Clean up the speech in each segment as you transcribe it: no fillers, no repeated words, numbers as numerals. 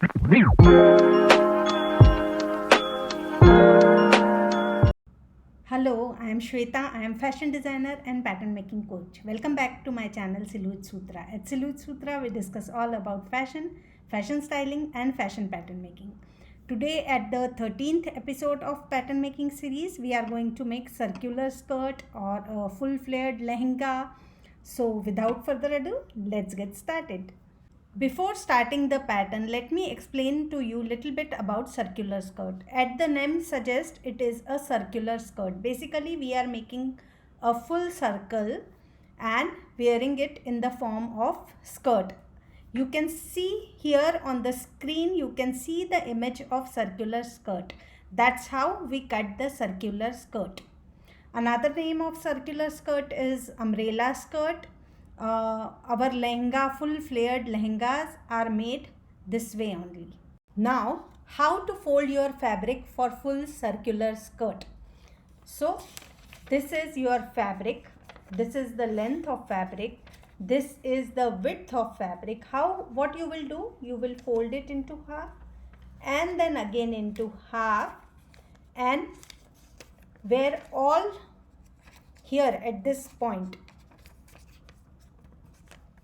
Hello, I am Shweta. I am fashion designer and pattern making coach. Welcome back to my channel Silhouette Sutra. At Silhouette Sutra, we discuss all about fashion, fashion styling, and fashion pattern making. Today, at the 13th episode of pattern making series, we are going to make circular skirt or a full flared lehenga. So, without further ado, let's get started. Before starting the pattern, let me explain to you little bit about circular skirt. At the name suggests it is a circular skirt. Basically, we are making a full circle and wearing it in the form of skirt. You can see here on the screen, you can see the image of circular skirt. That's how we cut the circular skirt. Another name of circular skirt is umbrella skirt. Our lehenga, full flared lehengas are made this way only. Now, how to fold your fabric for full circular skirt? So, this is your fabric. This is the length of fabric. This is the width of fabric. What you will do? You will fold it into half and then again into half, and where all here at this point,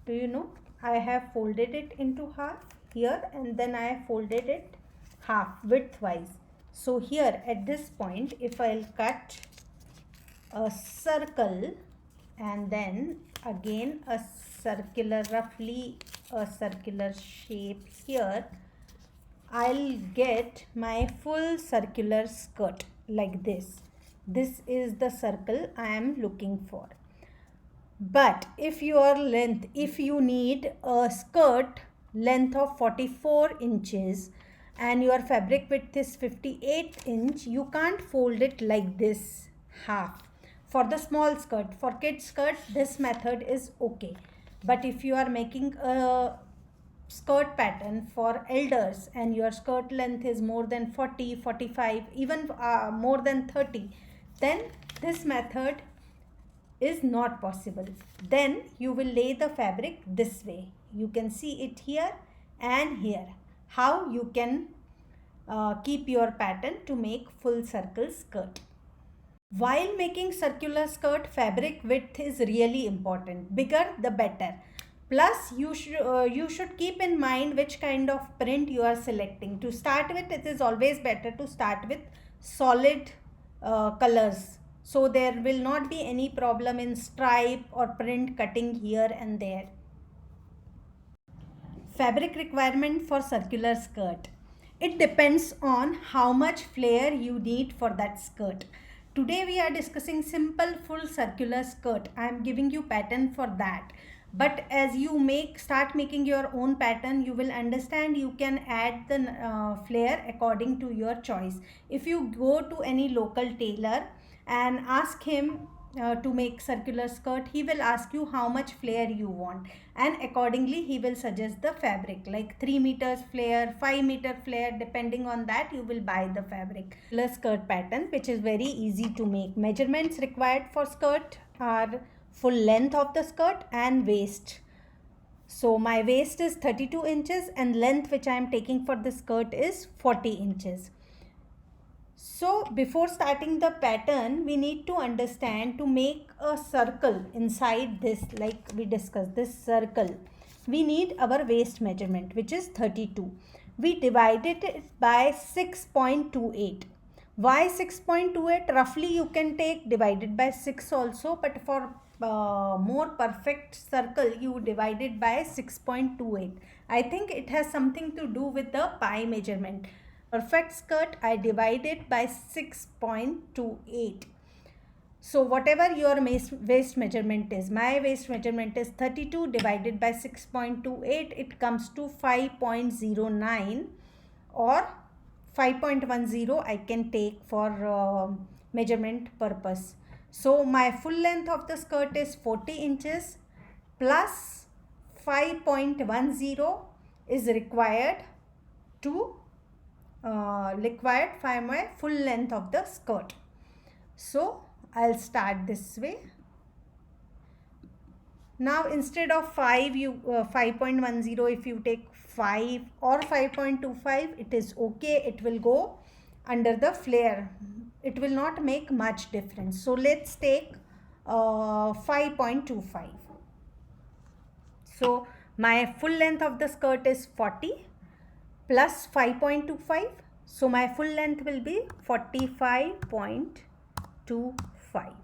do you know, I have folded it into half here and then I have folded it half widthwise. So here at this point, if I'll cut a circle and then again a circular, roughly a circular shape here, I'll get my full circular skirt like this. This is the circle I am looking for. But if you need a skirt length of 44 inches and your fabric width is 58 inch, you can't fold it like this half. For the small skirt, for kids skirt, this method is okay. But if you are making a skirt pattern for elders and your skirt length is more than 40, 45, even more than 30, then this method is not possible. Then you will lay the fabric this way. You can see it here and here. How you can keep your pattern to make full circle skirt. While making circular skirt, fabric width is really important. Bigger the better. Plus, you should keep in mind which kind of print you are selecting. To start with, it is always better to start with solid colors. So there will not be any problem in stripe or print cutting here and there. Fabric requirement for circular skirt. It depends on how much flare you need for that skirt. Today we are discussing simple full circular skirt. I am giving you pattern for that. But as you start making your own pattern, you will understand you can add the flare according to your choice. If you go to any local tailor and ask him to make circular skirt, he will ask you how much flare you want, and accordingly he will suggest the fabric, like 3 meters flare, 5 meter flare. Depending on that, you will buy the fabric. The skirt pattern, which is very easy to make. Measurements required for skirt are full length of the skirt and waist. So my waist is 32 inches and length which I am taking for the skirt is 40 inches. So before starting the pattern, we need to understand, to make a circle inside this, like we discussed, this circle, we need our waist measurement, which is 32. We divided it by 6.28. Why 6.28? Roughly you can take divided by 6 also, but for more perfect circle, you divide it by 6.28. I think it has something to do with the pi measurement. Perfect skirt, I divided by 6.28. So whatever your waist measurement is, my waist measurement is 32 divided by 6.28, it comes to 5.09 or 5.10 I can take for measurement purpose. So my full length of the skirt is 40 inches plus 5.10 is required for my full length of the skirt. So I'll start this way. Now instead of 5, 5.10, if you take 5 or 5.25, it is okay. It will go under the flare. It will not make much difference. So let's take 5.25. So my full length of the skirt is 40 plus 5.25. So my full length will be 45.25.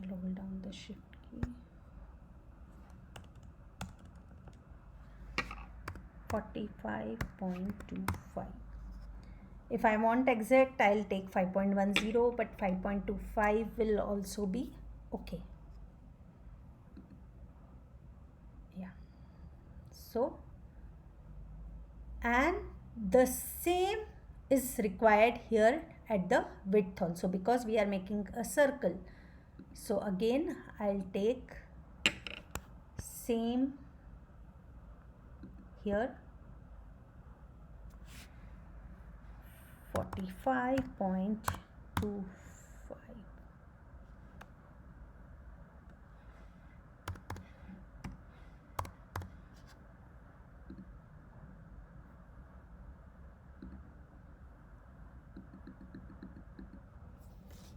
Roll down the shift key. 45.25. If I want exact, I'll take 5.10, but 5.25 will also be okay. Yeah. So, and the same is required here at the width also, because we are making a circle. So again, I'll take same here, 45.25.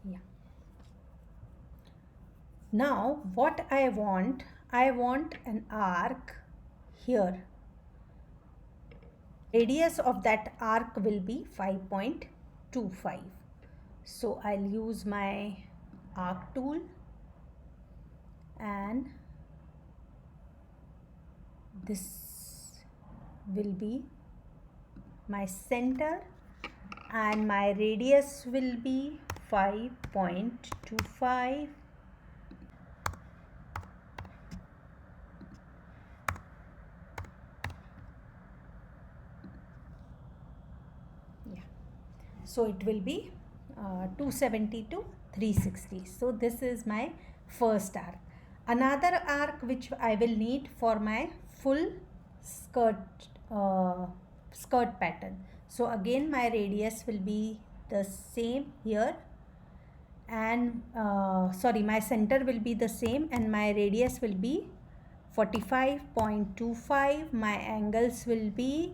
Yeah. Now what I want an arc here. Radius of that arc will be 5.25. So I'll use my arc tool, and this will be my center, and my radius will be 5.25. Yeah. So it will be 270 to 360. So this is my first arc. Another arc which I will need for my full skirt pattern. So again my radius will be the same here, and my center will be the same, and my radius will be 45.25. My angles will be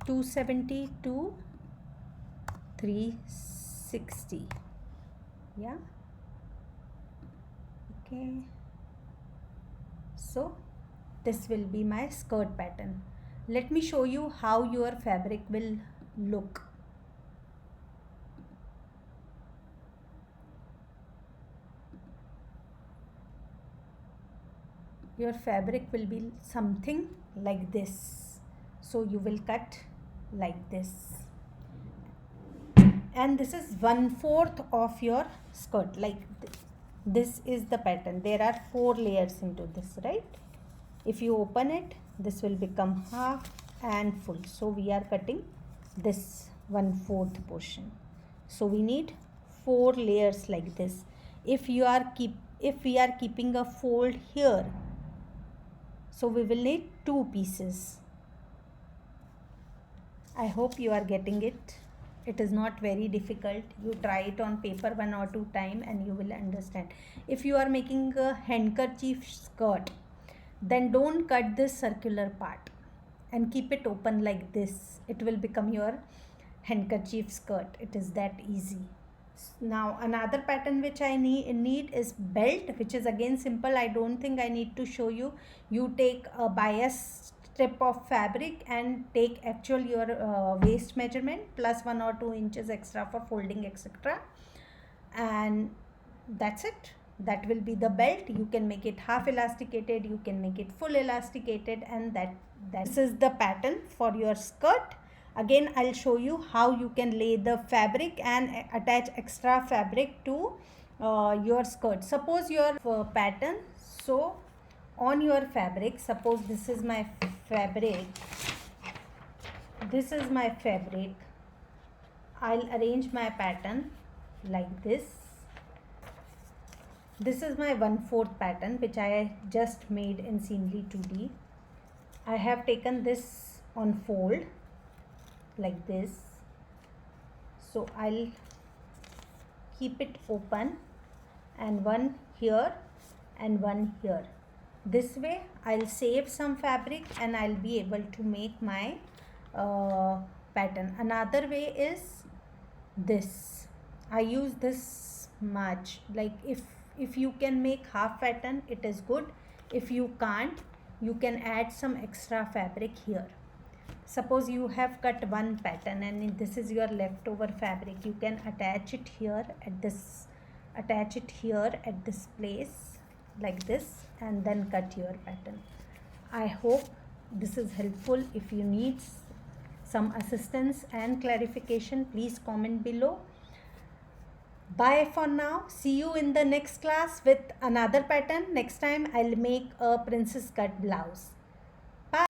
270 to 360. Yeah. Okay. So this will be my skirt pattern. Let me show you how your fabric will look. Your fabric will be something like this. So you will cut like this, and this is 1/4 of your skirt. Like this is the pattern. There are 4 layers into this, right? If you open it, this will become half and full. So we are cutting this 1/4 portion. So we need 4 layers like this. If we are keeping a fold here, so we will need 2 pieces. I hope you are getting it. It is not very difficult. You try it on paper 1 or 2 times and you will understand. If you are making a handkerchief skirt, then don't cut this circular part and keep it open like this. It will become your handkerchief skirt. It is that easy. Now another pattern which I need is belt, which is again simple. I don't think I need to show you. You take a bias strip of fabric and take actual your waist measurement plus 1 or 2 inches extra for folding, etc. And that's it. That will be the belt. You can make it half elasticated, you can make it full elasticated, and this is the pattern for your skirt. Again, I'll show you how you can lay the fabric and attach extra fabric to your skirt. Suppose your pattern, so on your fabric, suppose this is my fabric, I'll arrange my pattern like this. This is my 1/4 pattern which I just made in Scenery 2D. I have taken this on fold like this. So I'll keep it open, and one here and one here. This way I'll save some fabric and I'll be able to make my pattern. Another way is this. I use this much. Like if you can make half pattern, it is good. If you can't, you can add some extra fabric here. Suppose you have cut one pattern and this is your leftover fabric, you can attach it here at this place like this, and then cut your pattern. I hope this is helpful. If you need some assistance and clarification, please comment below. Bye for now. See you in the next class with another pattern. Next time I'll make a princess cut blouse. Bye.